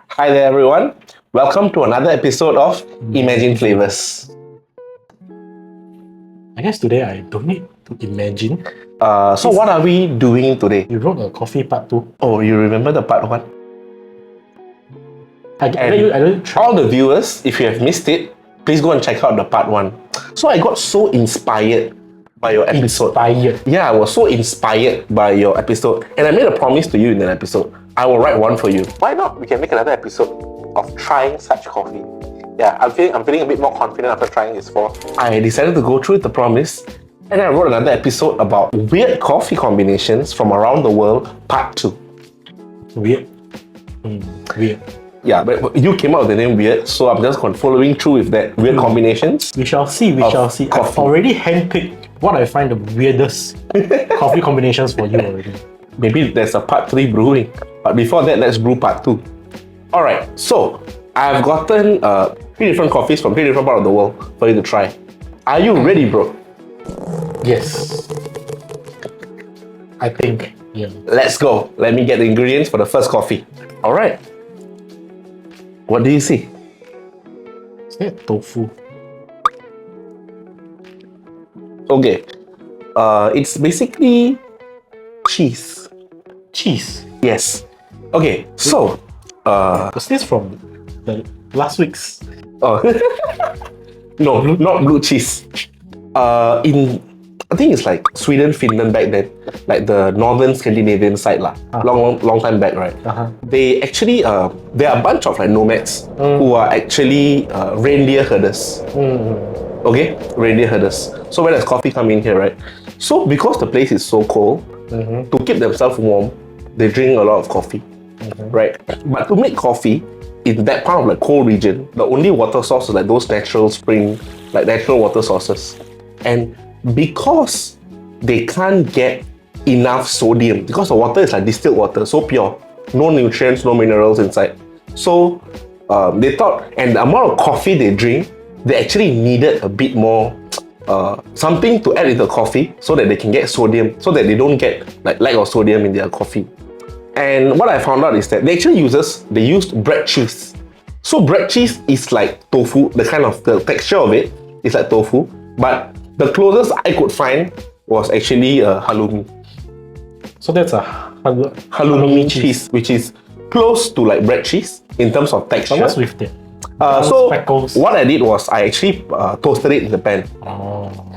Hi there everyone, welcome to another episode of Imagine Flavours. I guess today I don't need to imagine. So what are we doing today? You wrote a coffee part 2. Oh, you remember the part 1? I don't try. All the viewers, if you have missed it, please go and check out the part 1. So I got so inspired by your episode. Yeah, I was so inspired by your episode. And I made a promise to you in that episode. I will write one for you. Why not? We can make another episode of trying such coffee. Yeah, I'm feeling a bit more confident after trying this for. I decided to go through with the promise, and I wrote another episode about weird coffee combinations from around the world, part 2. Weird. Weird. Yeah, but you came up with the name weird, so I'm just following through with that weird combinations. We shall see, Coffee. I've already handpicked what I find the weirdest coffee combinations for you already. Maybe there's a part 3 brewing, but before that, let's brew part 2. Alright, so I've gotten 3 different coffees from 3 different parts of the world for you to try. Are you ready, bro? Yes. I think, yeah. Let's go. Let me get the ingredients for the first coffee. Alright. What do you see? Is that tofu? Okay. It's basically cheese. Cheese? Yes. Okay, so Was this from the last week's? no, not blue cheese. I think it's like Sweden, Finland back then, like the northern Scandinavian side lah. Long time back, right? They actually there are a bunch of like nomads who are actually reindeer herders. Okay, reindeer herders. So where does coffee come in here, right? So because the place is so cold, to keep themselves warm, they drink a lot of coffee, right? But to make coffee in that part of like cold region, the only water source is like those natural spring, like natural water sources, and because they can't get enough sodium, because the water is like distilled water, so pure, no nutrients, no minerals inside. So they thought, and the amount of coffee they drink, they actually needed a bit more something to add in the coffee so that they can get sodium, so that they don't get like lack of sodium in their coffee. And what I found out is that they used bread cheese. So bread cheese is like tofu, the texture of it is like tofu, but the closest I could find was actually halloumi. So that's a halloumi cheese, which is close to like bread cheese in terms of texture. So what's with that? So speckles. What I did was I actually toasted it in the pan.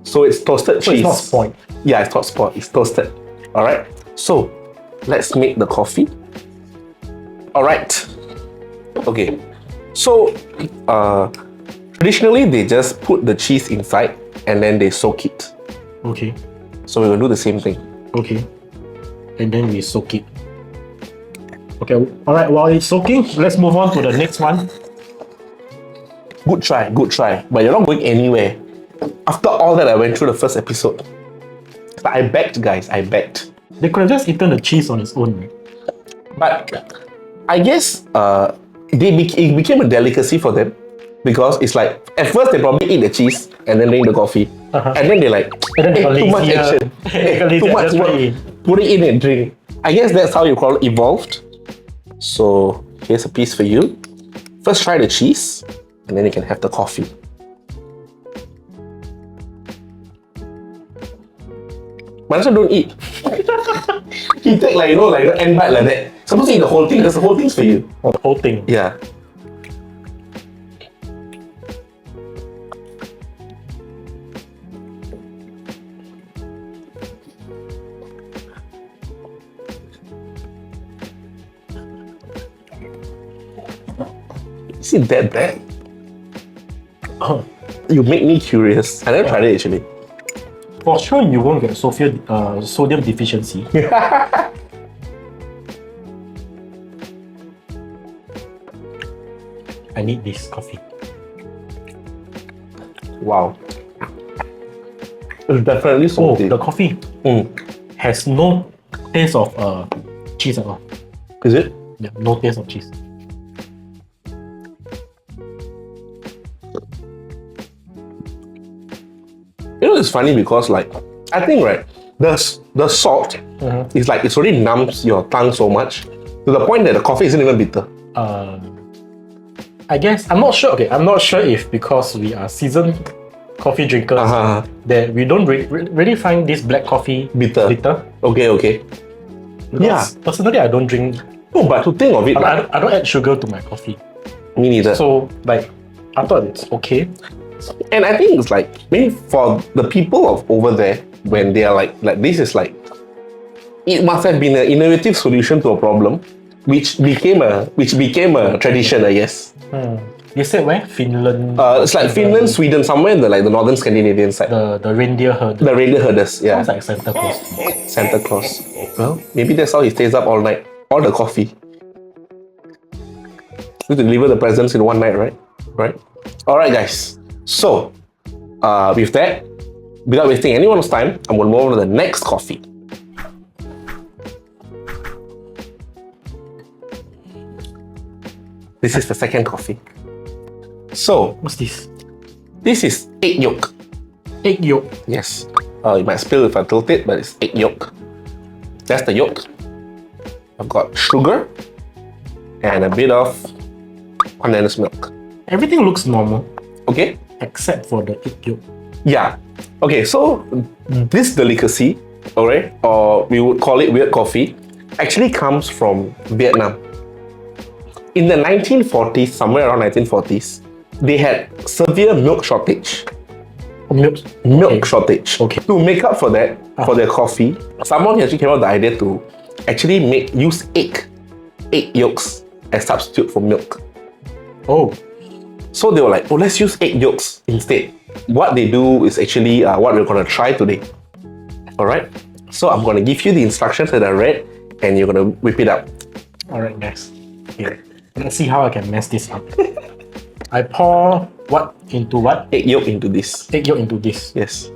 So it's toasted cheese. It's not spoiled. Yeah, it's not spoiled. It's toasted. All right. So let's make the coffee. All right. Okay. So traditionally they just put the cheese inside and then they soak it. Okay. So we're gonna do the same thing. Okay. And then we soak it. Okay. All right. While it's soaking, let's move on to the next one. Good try. But you're not going anywhere. After all that I went through the first episode. I begged, guys. I begged. They could have just eaten the cheese on its own, right? But I guess it became a delicacy for them, because it's like at first they probably eat the cheese and then drink the coffee, and then they're like, too much action, too much work, put it in and drink. I guess that's how you call it evolved. So here's a piece for you. First try the cheese, and then you can have the coffee. Might as well don't eat. You take like the end bite like that. Supposed to eat the whole thing. There's the whole thing's for you. Oh, the whole thing. Yeah. Is it that bad? You make me curious. I never tried it actually. For sure, you won't get sodium deficiency. I need this coffee. Wow. It's definitely salty. The coffee has no taste of cheese at all. Is it? Yeah, no taste of cheese. You know, it's funny because, like, I think, right, the salt is like it's already numbs your tongue so much to the point that the coffee isn't even bitter. I guess I'm not sure. Okay, I'm not sure if because we are seasoned coffee drinkers that we don't really find this black coffee bitter. Okay. Because personally, I don't drink. No, but to think of it, I don't add sugar to my coffee. Me neither. So like, I thought it's okay. And I think it's like maybe for the people of over there when they are like this is like it must have been an innovative solution to a problem, which became a tradition, I guess. You said where? Finland. It's like Finland, Sweden, somewhere in the northern Scandinavian side. The reindeer herd. The reindeer herders, yeah. Sounds like Santa Claus. Santa Claus. Well, maybe that's how he stays up all night. All the coffee. To deliver the presents in one night, right? Right. All right, guys. So, with that, without wasting anyone's time, I'm going to move on to the next coffee. This is the second coffee. So, what's this? This is egg yolk. Egg yolk? Yes. You might spill if I tilt it, but it's egg yolk. That's the yolk. I've got sugar and a bit of condensed milk. Everything looks normal. Okay. Except for the egg yolk. Yeah. Okay, so this delicacy, alright, or we would call it weird coffee, actually comes from Vietnam. In the 1940s, somewhere around 1940s, they had severe milk shortage. Milk shortage. Okay. To make up for that, for their coffee, someone actually came up with the idea to actually use egg yolks as substitute for milk. Oh. So they were like, oh, let's use egg yolks instead. What they do is actually what we're going to try today. Alright? So I'm going to give you the instructions that I read and you're going to whip it up. Alright, guys. Here. Let's see how I can mess this up. I pour what into what? Egg yolk into this. Egg yolk into this. Yes.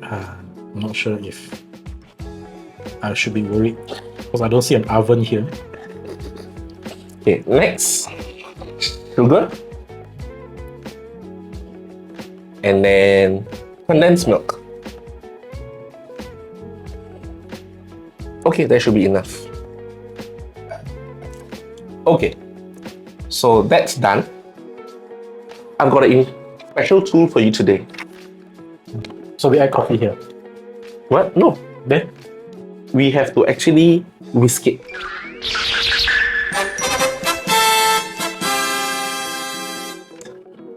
I'm not sure if I should be worried because I don't see an oven here. Okay, next. Sugar. And then condensed milk. Okay, that should be enough. Okay, so that's done. I've got a special tool for you today. So we add coffee here. What? No. Then? We have to actually whisk it.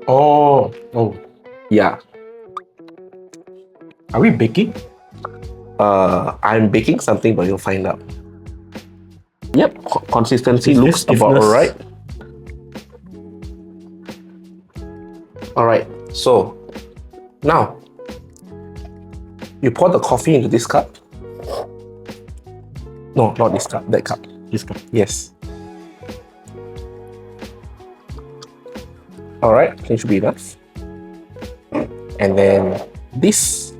Oh. Yeah. Are we baking? I'm baking something, but you'll find out. Yep, consistency looks about alright. Alright, so now you pour the coffee into this cup. No, not this cup, that cup. This cup. Yes. Alright, that should be enough. And then this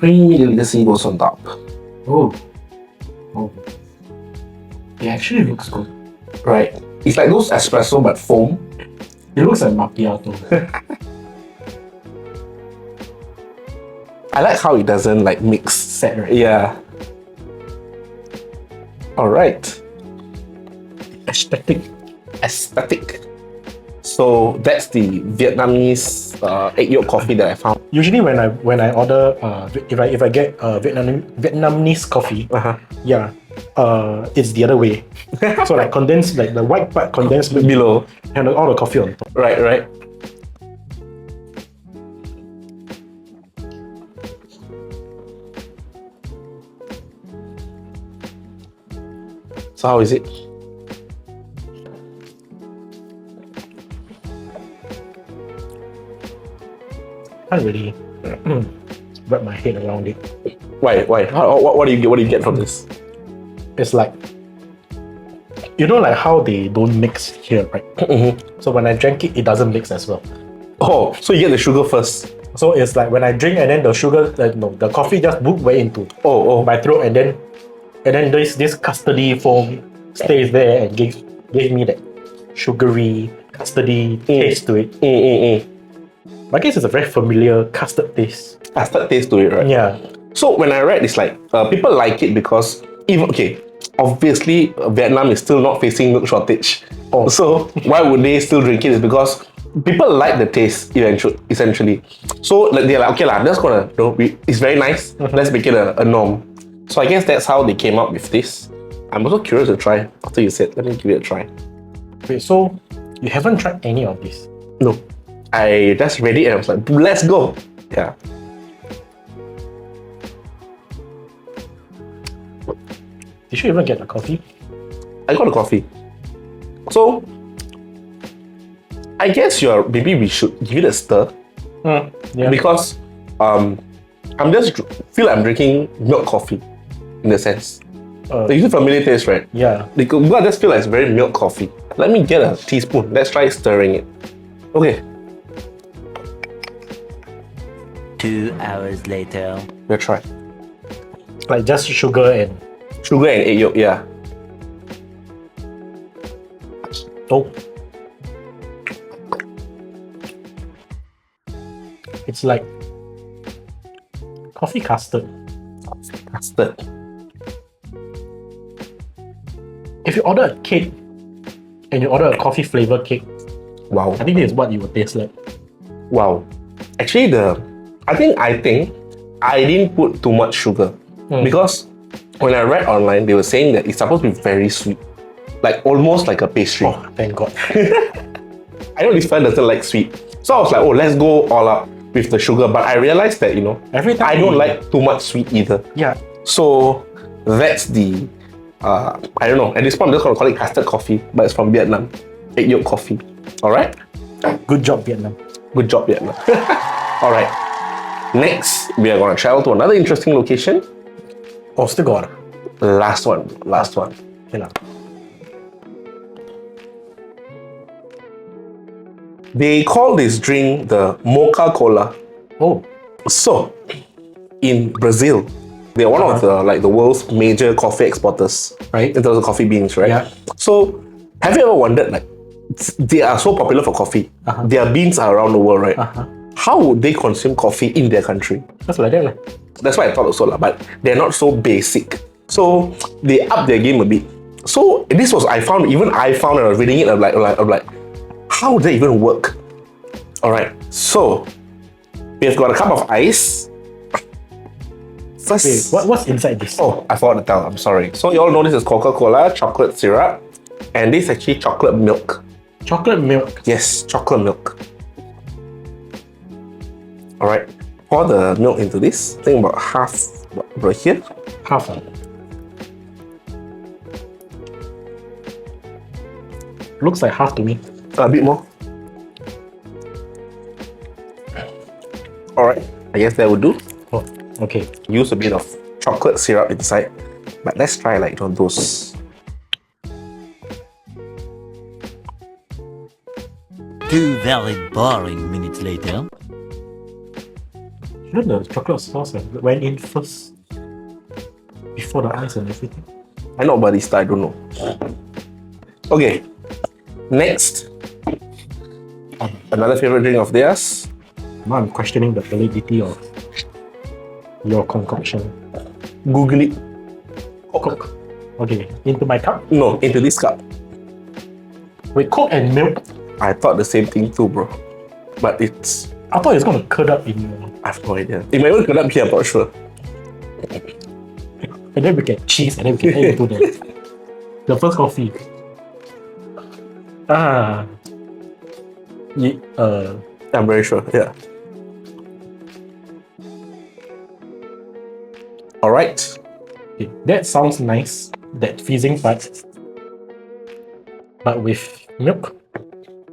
delicacy goes on top. Oh. It actually looks good. Right. It's like those espresso but foam. It looks like macchiato. I like how it doesn't like mix. Set, right? Yeah. Alright. Aesthetic. So that's the Vietnamese egg yolk coffee that I found. Usually when I order if I get Vietnamese coffee, it's the other way. So like condensed, like the white part condensed below and all the coffee on top. Right. So how is it? Can't really wrap my head around it. Why? What do you get from this? It's like, you know, like how they don't mix here, right? So when I drank it, it doesn't mix as well. Oh, so you get the sugar first. So it's like when I drink and then the sugar, the coffee just moved way into my throat, and then this custardy foam stays there and gave me that sugary custardy taste to it. I guess it's a very familiar custard taste. Custard taste to it, right? Yeah. So when I read, it's like people like it because obviously Vietnam is still not facing milk shortage. Oh. So why would they still drink it? Is because people like the taste essentially. So like, they're like, okay lah, that's gonna, it's very nice. Let's make it a norm. So I guess that's how they came up with this. I'm also curious to try after you said, let me give it a try. Wait, so you haven't tried any of this? No. I just read it and I was like, let's go. Yeah. Did you even get the coffee? I got a coffee. So I guess maybe we should give it a stir. Yeah. Because I'm just feel I'm drinking milk coffee in a sense. It's a familiar taste, right? Yeah. Because I just feel like it's very milk coffee. Let me get a teaspoon. Let's try stirring it. Okay. 2 hours later. We'll try. Like just sugar and... Sugar and egg yolk, yeah. Oh. It's like coffee custard. Custard. If you order a cake and you order a coffee flavored cake, Wow. I think this is what it would taste like. Wow. Actually, I think I didn't put too much sugar because when I read online, they were saying that it's supposed to be very sweet, like almost like a pastry. Oh, thank God. I know this friend doesn't like sweet, so I was like, oh, let's go all out with the sugar. But I realized that Every time I don't like too much sweet either. Yeah. So that's the I don't know. At this point, I'm just gonna call it custard coffee, but it's from Vietnam. Egg yolk coffee. All right. Good job, Vietnam. Good job, Vietnam. All right. Next, we are gonna travel to another interesting location. Oh, still got. Last one. Okay, lah. They call this drink the Mocha Cola. Oh, So, in Brazil, they're one of the world's major coffee exporters, Right. in terms of coffee beans, right? Yeah. So, have you ever wondered, like, they are so popular for coffee. Their beans are around the world, right? How would they consume coffee in their country? that's like that, lah. That's what I thought also, but they're not so basic. So they up their game a bit. So this was I found when I was reading it, I'm like, how would that even work? Alright, so we've got a cup of ice. First, Wait, what's inside this? Oh, I forgot to tell, I'm sorry. So you all know this is Coca-Cola, chocolate syrup, and this is actually chocolate milk. Chocolate milk. Yes, chocolate milk. Alright, pour the milk into this. I think about half right here. Half. Looks like half to me. A bit more. Alright, I guess that would do. Oh, okay. Use a bit of chocolate syrup inside. But let's try like those. 2 very boring minutes later. You know the chocolate sauce went in first before the ice and everything. I'm not barista, I don't know. Okay, next. Another favorite drink of theirs. Now I'm questioning the validity of your concoction. Google it. Coke. Okay, into my cup. No, into this cup. Wait, Coke and milk? I thought the same thing too, bro. But it's... I thought it's gonna curd up in your... I have no idea. It might even come up here, I'm not sure. And then we get cheese and then we can add into the first coffee. I'm very sure, yeah. Alright. Okay, that sounds nice, that fizzing part. But with milk.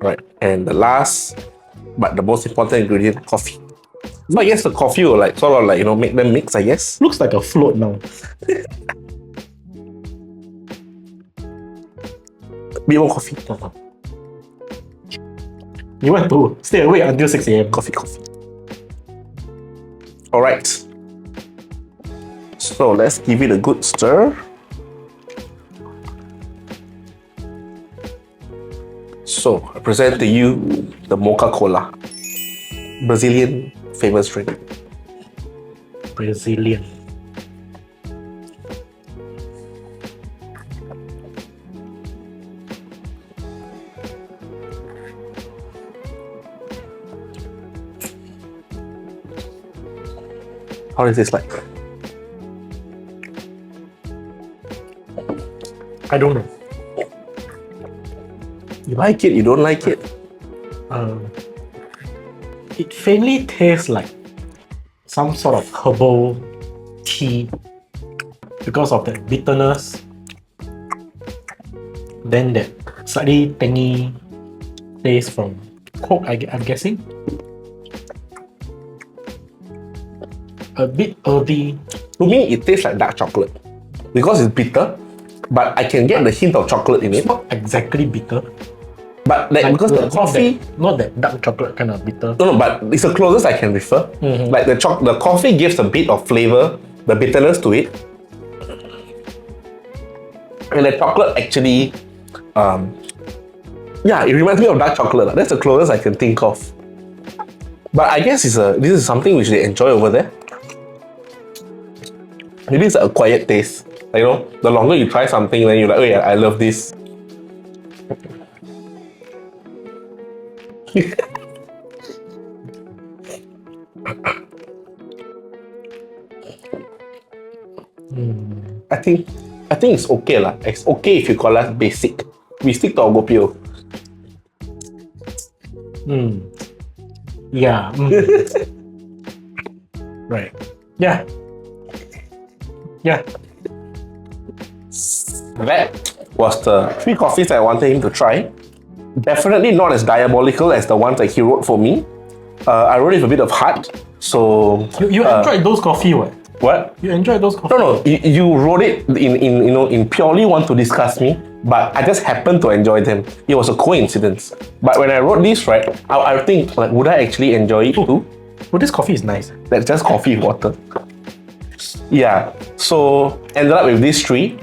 Right, and the last, but the most important ingredient, coffee. So I guess the coffee will like sort of like make them mix, I guess. Looks like a float now. Bit more coffee. You want to stay awake until 6 a.m. Coffee. Alright. So let's give it a good stir. So I present to you the Mocha Cola. Brazilian famous drink. Brazilian. How is this like? I don't know. You like it, you don't like it? It faintly tastes like some sort of herbal tea because of that bitterness. Then that slightly tangy taste from Coke, I'm guessing. A bit earthy. To me, it tastes like dark chocolate. Because it's bitter, but I can get the hint of chocolate in it. It's not exactly bitter. But like, because the coffee... Not that dark chocolate kind of bitter. No, but it's the closest I can refer. Like the coffee gives a bit of flavor, the bitterness to it. And the chocolate actually... yeah, it reminds me of dark chocolate. That's the closest I can think of. But I guess this is something which they enjoy over there. Maybe it's a quiet taste. Like, you know, the longer you try something, then you're like, oh yeah, I love this. I think it's okay lah. It's okay if you call us basic. We stick to our gopio. Yeah. Right. Yeah. Yeah. That was the 3 coffees I wanted him to try. Definitely not as diabolical as the ones that he wrote for me. I wrote it with a bit of heart. So You enjoyed those coffee, what? what? You enjoyed those coffee? No. You wrote it in purely want to discuss me, but I just happened to enjoy them. It was a coincidence. But when I wrote this, right, I think like, would I actually enjoy it too? Well, this coffee is nice. That's just coffee water. Yeah. So ended up with these 3.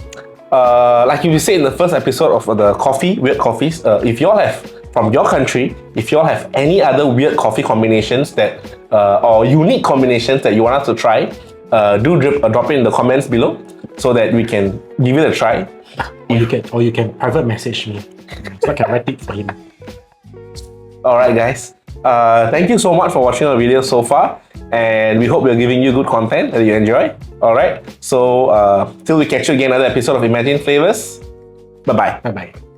Like you said in the first episode of the weird coffees, if you all have from your country, if you all have any other weird coffee combinations that or unique combinations that you want us to try, do drop it in the comments below so that we can give it a try. Or you can private message me so I can write it for him. Alright guys, thank you so much for watching our video so far, and we hope we're giving you good content that you enjoy. Alright, so till we catch you again another episode of Imagine Flavours. Bye bye. Bye bye.